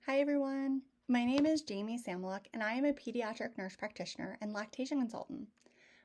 Hi everyone, my name is Jaime Samluck and I am a pediatric nurse practitioner and lactation consultant.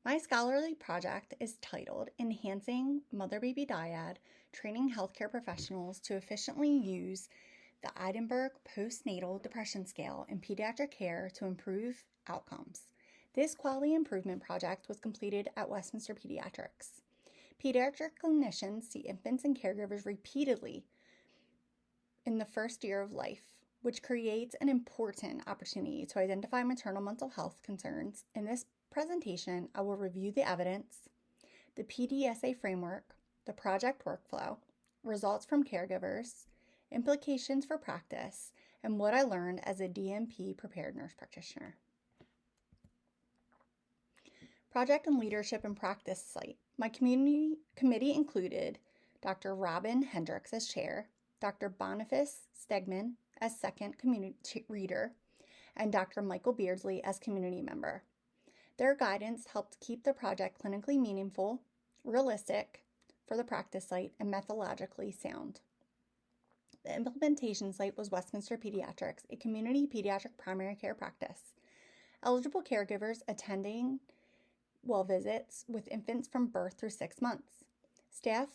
My scholarly project is titled Enhancing Mother-Baby Dyad, Training Healthcare Professionals to Efficiently Use the Edinburgh Postnatal Depression Scale in Pediatric Care to Improve Outcomes. This quality improvement project was completed at Westminster Pediatrics. Pediatric clinicians see infants and caregivers repeatedly in the first year of life, which creates an important opportunity to identify maternal mental health concerns. In this presentation, I will review the evidence, the PDSA framework, the project workflow, results from caregivers, implications for practice, and what I learned as a DNP prepared nurse practitioner. Project and leadership and practice site. My committee included Dr. Robin Hendricks as chair, Dr. Boniface Stegman as second community reader, and Dr. Michael Beardsley as community member. Their guidance helped keep the project clinically meaningful, realistic for the practice site, and methodologically sound. The implementation site was Westminster Pediatrics, a community pediatric primary care practice. Eligible caregivers attending well visits with infants from birth through 6 months. Staff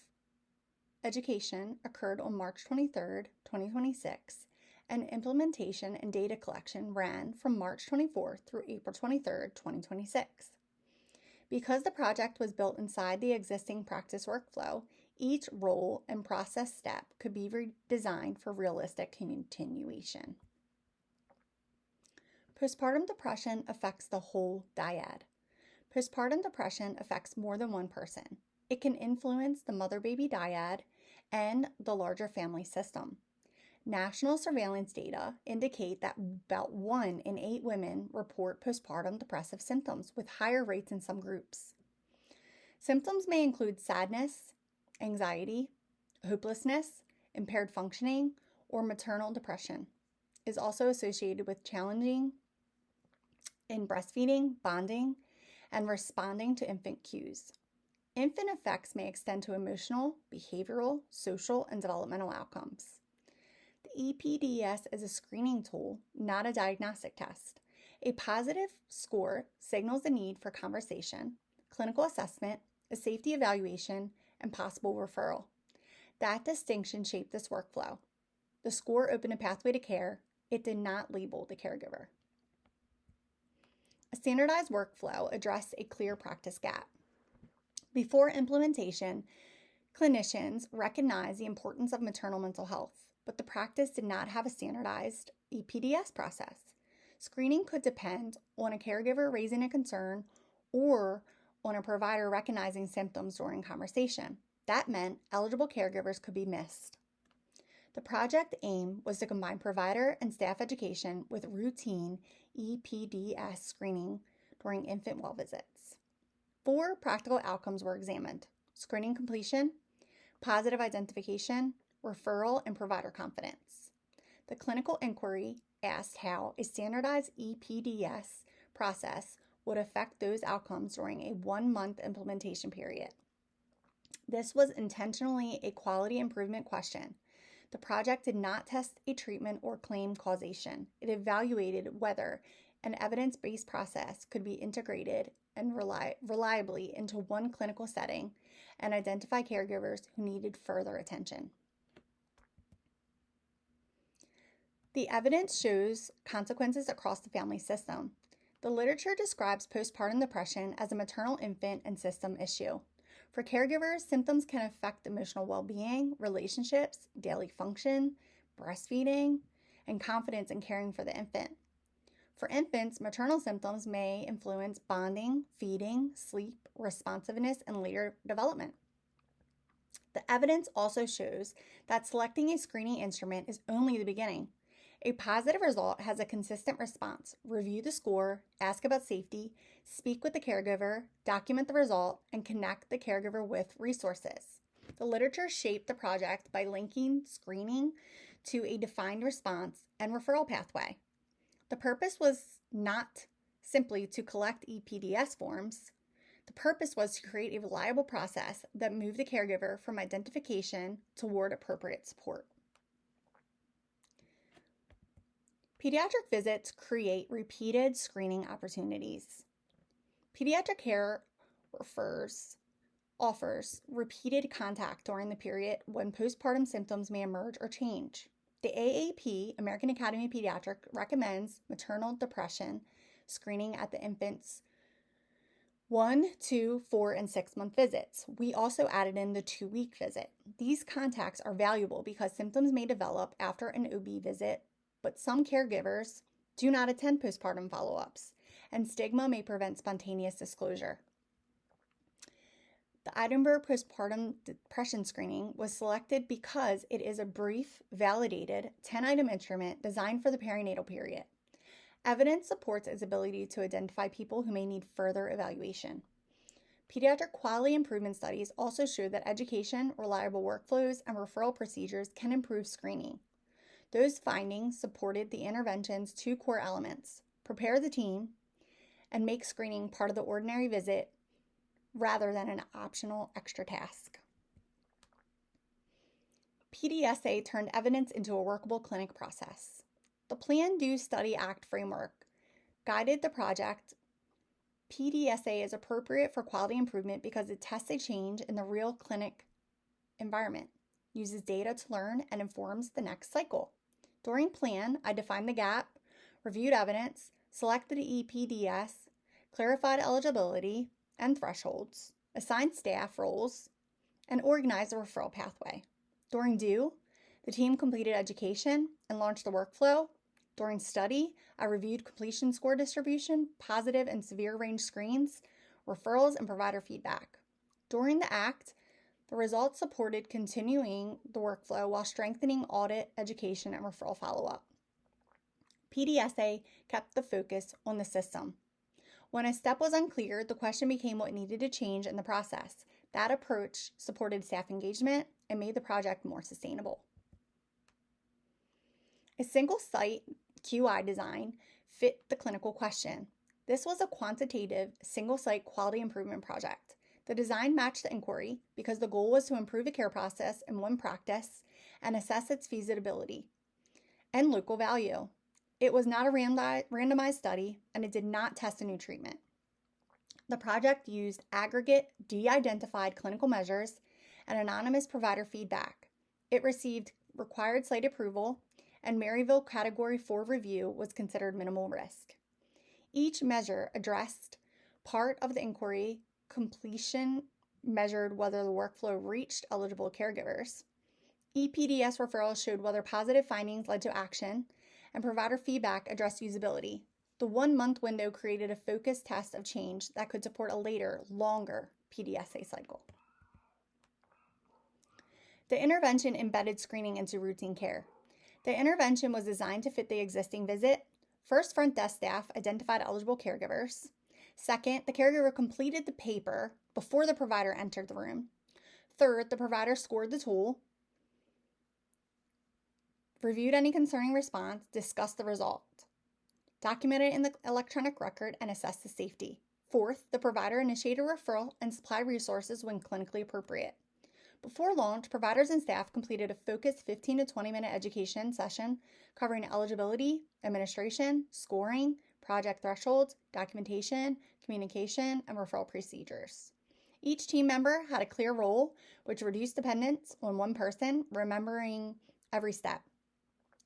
education occurred on March 23, 2026, and implementation and data collection ran from March 24 through April 23, 2026. Because the project was built inside the existing practice workflow, each role and process step could be redesigned for realistic continuation. Postpartum depression affects the whole dyad. Postpartum depression affects more than one person. It can influence the mother-baby dyad and the larger family system. National surveillance data indicate that about 1 in 8 women report postpartum depressive symptoms, with higher rates in some groups. Symptoms may include sadness, anxiety, hopelessness, impaired functioning, or maternal depression. It is also associated with challenging in breastfeeding, bonding, and responding to infant cues. Infant effects may extend to emotional, behavioral, social, and developmental outcomes. The EPDS is a screening tool, not a diagnostic test. A positive score signals the need for conversation, clinical assessment, a safety evaluation, and possible referral. That distinction shaped this workflow. The score opened a pathway to care. It did not label the caregiver. A standardized workflow addressed a clear practice gap. Before implementation, clinicians recognized the importance of maternal mental health, but the practice did not have a standardized EPDS process. Screening could depend on a caregiver raising a concern or on a provider recognizing symptoms during conversation. That meant eligible caregivers could be missed. The project aim was to combine provider and staff education with routine EPDS screening during infant well visits. 4 practical outcomes were examined: screening completion, positive identification, referral, and provider confidence. The clinical inquiry asked how a standardized EPDS process would affect those outcomes during a 1-month implementation period. This was intentionally a quality improvement question. The project did not test a treatment or claim causation. It evaluated whether an evidence-based process could be integrated and reliably into one clinical setting and identify caregivers who needed further attention. The evidence shows consequences across the family system. The literature describes postpartum depression as a maternal, infant, and system issue. For caregivers, symptoms can affect emotional well-being, relationships, daily function, breastfeeding, and confidence in caring for the infant. For infants, maternal symptoms may influence bonding, feeding, sleep, responsiveness, and later development. The evidence also shows that selecting a screening instrument is only the beginning. A positive result has a consistent response. Review the score, ask about safety, speak with the caregiver, document the result, and connect the caregiver with resources. The literature shaped the project by linking screening to a defined response and referral pathway. The purpose was not simply to collect EPDS forms. The purpose was to create a reliable process that moved the caregiver from identification toward appropriate support. Pediatric visits create repeated screening opportunities. Pediatric care offers repeated contact during the period when postpartum symptoms may emerge or change. The AAP, American Academy of Pediatrics, recommends maternal depression screening at the infant's 1, 2, 4, and 6-month visits. We also added in the 2-week visit. These contacts are valuable because symptoms may develop after an OB visit, but some caregivers do not attend postpartum follow-ups, and stigma may prevent spontaneous disclosure. The Edinburgh postpartum depression screening was selected because it is a brief, validated, 10-item instrument designed for the perinatal period. Evidence supports its ability to identify people who may need further evaluation. Pediatric quality improvement studies also show that education, reliable workflows, and referral procedures can improve screening. Those findings supported the intervention's 2 core elements: prepare the team and make screening part of the ordinary visit rather than an optional extra task. PDSA turned evidence into a workable clinic process. The Plan, Do, Study, Act framework guided the project. PDSA is appropriate for quality improvement because it tests a change in the real clinic environment, uses data to learn, and informs the next cycle. During Plan, I defined the gap, reviewed evidence, selected the EPDS, clarified eligibility and thresholds, assigned staff roles, and organized the referral pathway. During Do, the team completed education and launched the workflow. During Study, I reviewed completion score distribution, positive and severe range screens, referrals, and provider feedback. During the Act, the results supported continuing the workflow while strengthening audit, education, and referral follow-up. PDSA kept the focus on the system. When a step was unclear, the question became what needed to change in the process. That approach supported staff engagement and made the project more sustainable. A single-site QI design fit the clinical question. This was a quantitative, single-site quality improvement project. The design matched the inquiry because the goal was to improve a care process in one practice and assess its feasibility and local value. It was not a randomized study, and it did not test a new treatment. The project used aggregate, de-identified clinical measures and anonymous provider feedback. It received required site approval, and Maryville Category 4 review was considered minimal risk. Each measure addressed part of the inquiry. Completion measured whether the workflow reached eligible caregivers. EPDS referrals showed whether positive findings led to action, and provider feedback addressed usability. The 1-month window created a focused test of change that could support a later, longer PDSA cycle. The intervention embedded screening into routine care. The intervention was designed to fit the existing visit. First, front desk staff identified eligible caregivers. Second, the caregiver completed the paper before the provider entered the room. Third, the provider scored the tool, reviewed any concerning response, discussed the result, documented in the electronic record, and assessed the safety. Fourth, the provider initiated a referral and supplied resources when clinically appropriate. Before launch, providers and staff completed a focused 15 to 20-minute education session covering eligibility, administration, scoring, project thresholds, documentation, communication, and referral procedures. Each team member had a clear role, which reduced dependence on one person, remembering every step.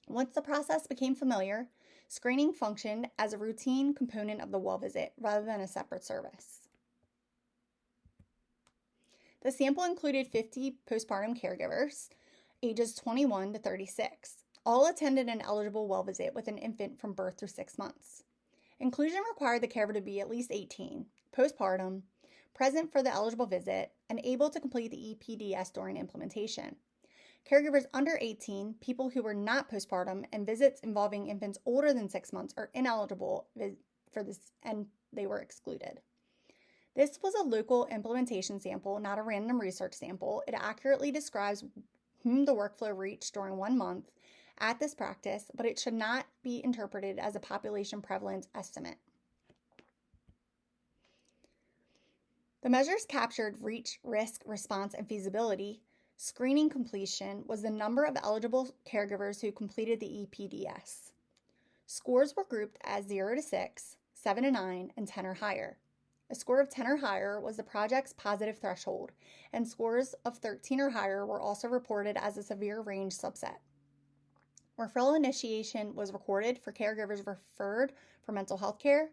Once the process became familiar, screening functioned as a routine component of the well visit rather than a separate service. The sample included 50 postpartum caregivers, ages 21 to 36. All attended an eligible well visit with an infant from birth through 6 months. Inclusion required the caregiver to be at least 18, postpartum, present for the eligible visit, and able to complete the EPDS during implementation. Caregivers under 18, people who were not postpartum, and visits involving infants older than 6 months are ineligible for this, and they were excluded. This was a local implementation sample, not a random research sample. It accurately describes whom the workflow reached during 1 month at this practice, but it should not be interpreted as a population prevalence estimate. The measures captured reach, risk, response, and feasibility. Screening completion was the number of eligible caregivers who completed the EPDS. Scores were grouped as 0 to 6, 7 to 9, and 10 or higher. A score of 10 or higher was the project's positive threshold, and scores of 13 or higher were also reported as a severe range subset. Referral initiation was recorded for caregivers referred for mental health care.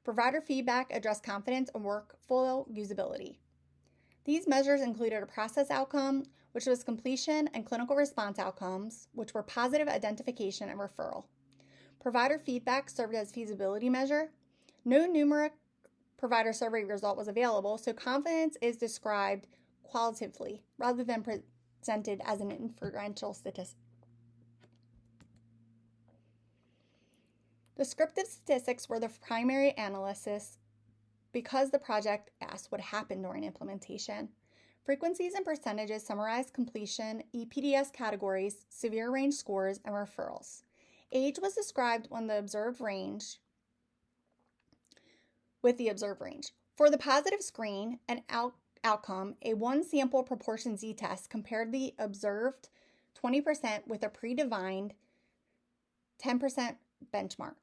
Provider feedback addressed confidence and workflow usability. These measures included a process outcome, which was completion, and clinical response outcomes, which were positive identification and referral. Provider feedback served as feasibility measure. No numeric provider survey result was available, so confidence is described qualitatively rather than presented as an inferential statistic. Descriptive statistics were the primary analysis because the project asked what happened during implementation. Frequencies and percentages summarized completion, EPDS categories, severe range scores, and referrals. Age was described with the observed range. For the positive screen and outcome, a one-sample proportion z-test compared the observed 20% with a predefined 10% benchmark.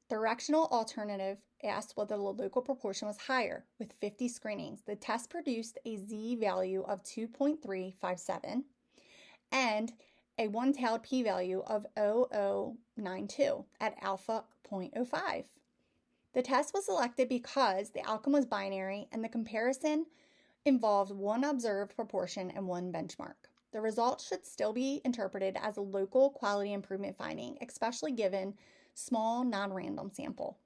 Directional alternative asked whether the local proportion was higher. With 50 screenings, the test produced a z-value of 2.357 and a one-tailed p-value of 0.092 at alpha 0.05. The test was selected because the outcome was binary and the comparison involved one observed proportion and one benchmark. The results should still be interpreted as a local quality improvement finding, especially given small non-random sample.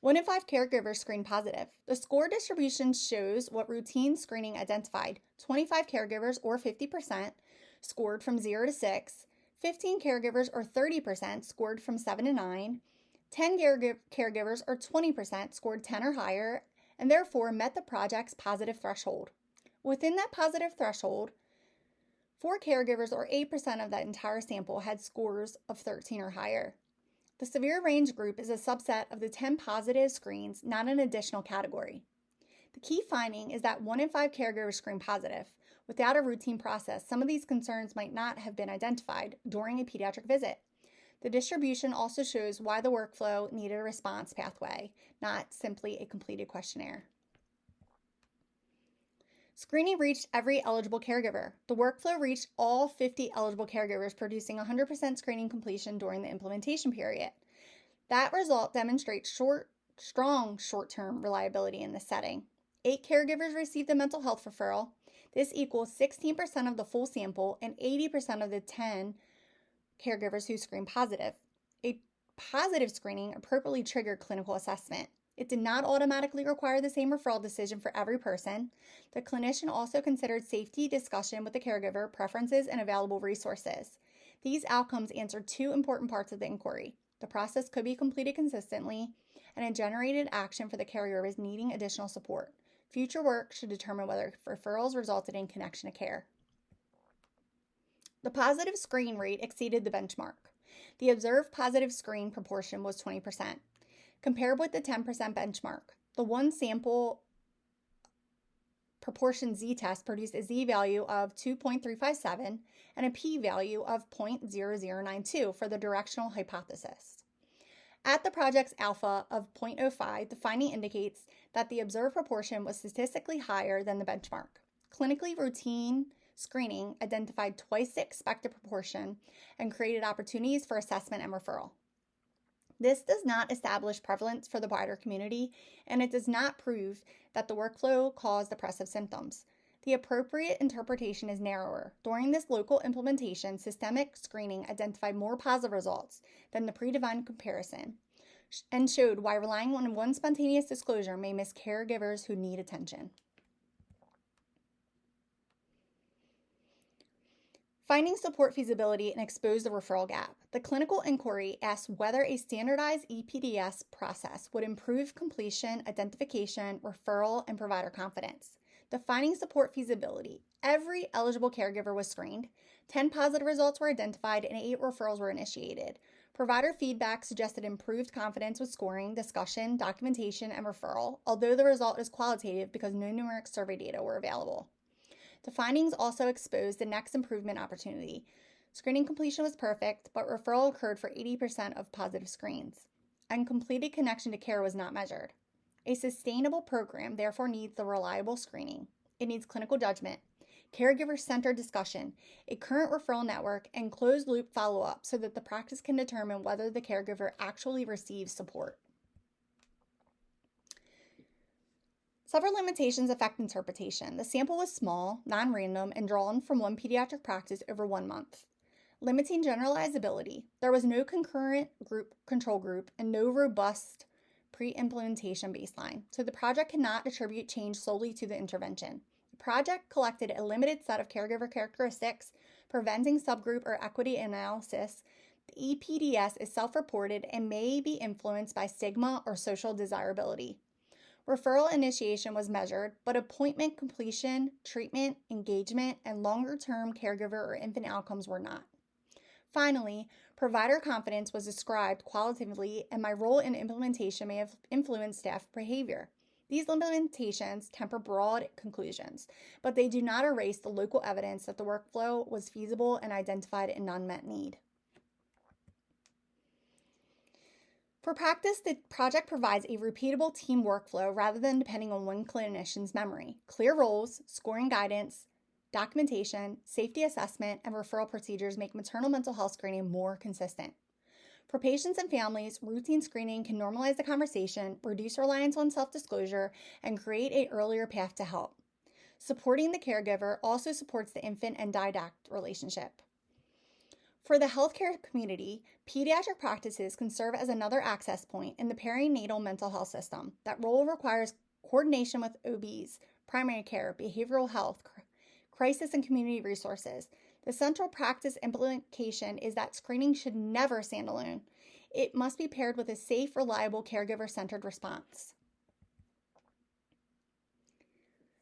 1 in 5 caregivers screened positive. The score distribution shows what routine screening identified. 25 caregivers, or 50%, scored from 0 to 6. 15 caregivers, or 30%, scored from 7 to 9. 10 caregivers, or 20%, scored 10 or higher, and therefore met the project's positive threshold. Within that positive threshold, 4 caregivers, or 8% of that entire sample, had scores of 13 or higher. The severe range group is a subset of the 10 positive screens, not an additional category. The key finding is that 1 in 5 caregivers screened positive. Without a routine process, some of these concerns might not have been identified during a pediatric visit. The distribution also shows why the workflow needed a response pathway, not simply a completed questionnaire. Screening reached every eligible caregiver. The workflow reached all 50 eligible caregivers, producing 100% screening completion during the implementation period. That result demonstrates strong short-term reliability in this setting. 8 caregivers received a mental health referral. This equals 16% of the full sample and 80% of the 10 caregivers who screened positive. A positive screening appropriately triggered clinical assessment. It did not automatically require the same referral decision for every person. The clinician also considered safety discussion with the caregiver, preferences, and available resources. These outcomes answered 2 important parts of the inquiry. The process could be completed consistently, and it generated action for the caregivers needing additional support. Future work should determine whether referrals resulted in connection to care. The positive screen rate exceeded the benchmark. The observed positive screen proportion was 20%. Compared with the 10% benchmark, the one sample proportion z-test produced a z-value of 2.357 and a p-value of 0.0092 for the directional hypothesis. At the project's alpha of 0.05, the finding indicates that the observed proportion was statistically higher than the benchmark. Clinically routine screening identified twice the expected proportion and created opportunities for assessment and referral. This does not establish prevalence for the wider community, and it does not prove that the workflow caused depressive symptoms. The appropriate interpretation is narrower. During this local implementation, systemic screening identified more positive results than the predefined comparison and showed why relying on one spontaneous disclosure may miss caregivers who need attention. Finding support feasibility and expose the referral gap. The clinical inquiry asked whether a standardized EPDS process would improve completion, identification, referral, and provider confidence. The finding support feasibility. Every eligible caregiver was screened. 10 positive results were identified and 8 referrals were initiated. Provider feedback suggested improved confidence with scoring, discussion, documentation, and referral, although the result is qualitative because no numeric survey data were available. The findings also exposed the next improvement opportunity. Screening completion was perfect, but referral occurred for 80% of positive screens. And completed connection to care was not measured. A sustainable program therefore needs the reliable screening. It needs clinical judgment, caregiver-centered discussion, a current referral network, and closed-loop follow-up so that the practice can determine whether the caregiver actually receives support. Several limitations affect interpretation. The sample was small, non-random, and drawn from one pediatric practice over 1 month. Limiting generalizability. There was no concurrent control group and no robust pre-implementation baseline, so the project cannot attribute change solely to the intervention. The project collected a limited set of caregiver characteristics, preventing subgroup or equity analysis. The EPDS is self-reported and may be influenced by stigma or social desirability. Referral initiation was measured, but appointment completion, treatment, engagement, and longer-term caregiver or infant outcomes were not. Finally, provider confidence was described qualitatively, and my role in implementation may have influenced staff behavior. These limitations temper broad conclusions, but they do not erase the local evidence that the workflow was feasible and identified an unmet need. For practice, the project provides a repeatable team workflow rather than depending on one clinician's memory. Clear roles, scoring guidance, documentation, safety assessment, and referral procedures make maternal mental health screening more consistent. For patients and families, routine screening can normalize the conversation, reduce reliance on self-disclosure, and create an earlier path to help. Supporting the caregiver also supports the infant and Dyad relationship. For the healthcare community, pediatric practices can serve as another access point in the perinatal mental health system. That role requires coordination with OBs, primary care, behavioral health, crisis and community resources. The central practice implication is that screening should never stand alone. It must be paired with a safe, reliable, caregiver-centered response.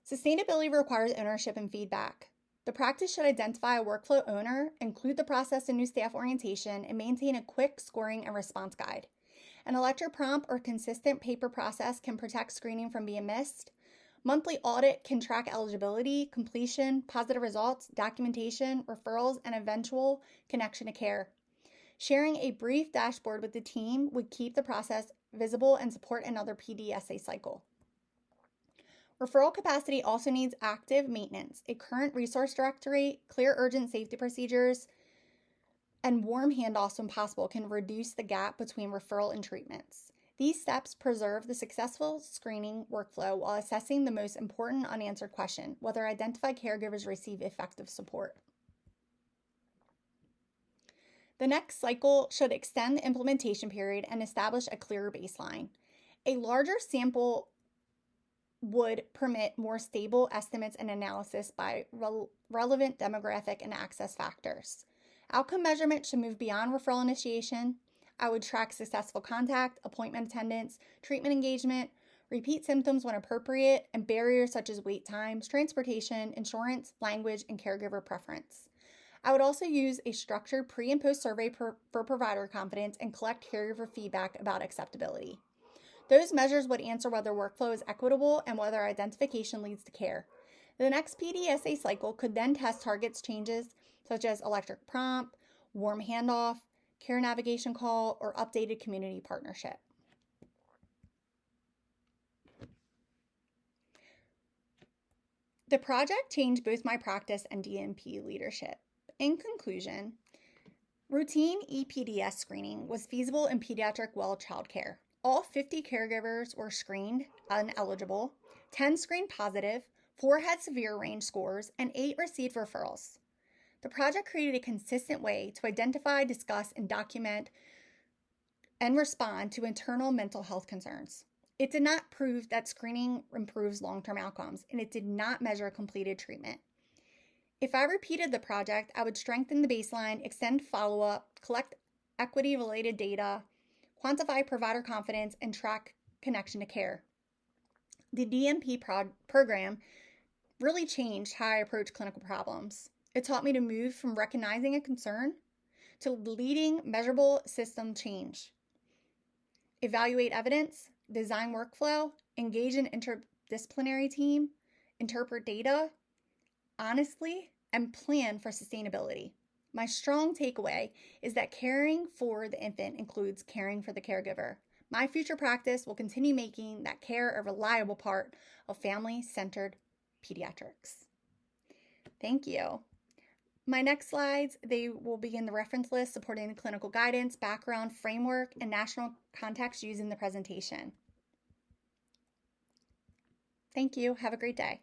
Sustainability requires ownership and feedback. The practice should identify a workflow owner, include the process in new staff orientation, and maintain a quick scoring and response guide. An electric prompt or consistent paper process can protect screening from being missed. Monthly audit can track eligibility, completion, positive results, documentation, referrals, and eventual connection to care. Sharing a brief dashboard with the team would keep the process visible and support another PDSA cycle. Referral capacity also needs active maintenance, a current resource directory, clear urgent safety procedures, and warm handoffs when possible can reduce the gap between referral and treatments. These steps preserve the successful screening workflow while assessing the most important unanswered question, whether identified caregivers receive effective support. The next cycle should extend the implementation period and establish a clearer baseline. A larger sample would permit more stable estimates and analysis by relevant demographic and access factors. Outcome measurement should move beyond referral initiation. I would track successful contact, appointment attendance, treatment engagement, repeat symptoms when appropriate, and barriers such as wait times, transportation, insurance, language, and caregiver preference. I would also use a structured pre- and post survey for provider confidence and collect caregiver feedback about acceptability. Those measures would answer whether workflow is equitable and whether identification leads to care. The next PDSA cycle could then test targets changes such as electric prompt, warm handoff, care navigation call, or updated community partnership. The project changed both my practice and DNP leadership. In conclusion, routine EPDS screening was feasible in pediatric well child care. All 50 caregivers were screened ineligible, 10 screened positive, 4 had severe range scores, and 8 received referrals. The project created a consistent way to identify, discuss, and document and respond to internal mental health concerns. It did not prove that screening improves long-term outcomes, and it did not measure completed treatment. If I repeated the project, I would strengthen the baseline, extend follow-up, collect equity-related data, quantify provider confidence, and track connection to care. The DNP program really changed how I approach clinical problems. It taught me to move from recognizing a concern to leading measurable system change. Evaluate evidence, design workflow, engage an interdisciplinary team, interpret data honestly, and plan for sustainability. My strong takeaway is that caring for the infant includes caring for the caregiver. My future practice will continue making that care a reliable part of family-centered pediatrics. Thank you. My next slides, they will be in the reference list supporting the clinical guidance, background, framework, and national context used in the presentation. Thank you. Have a great day.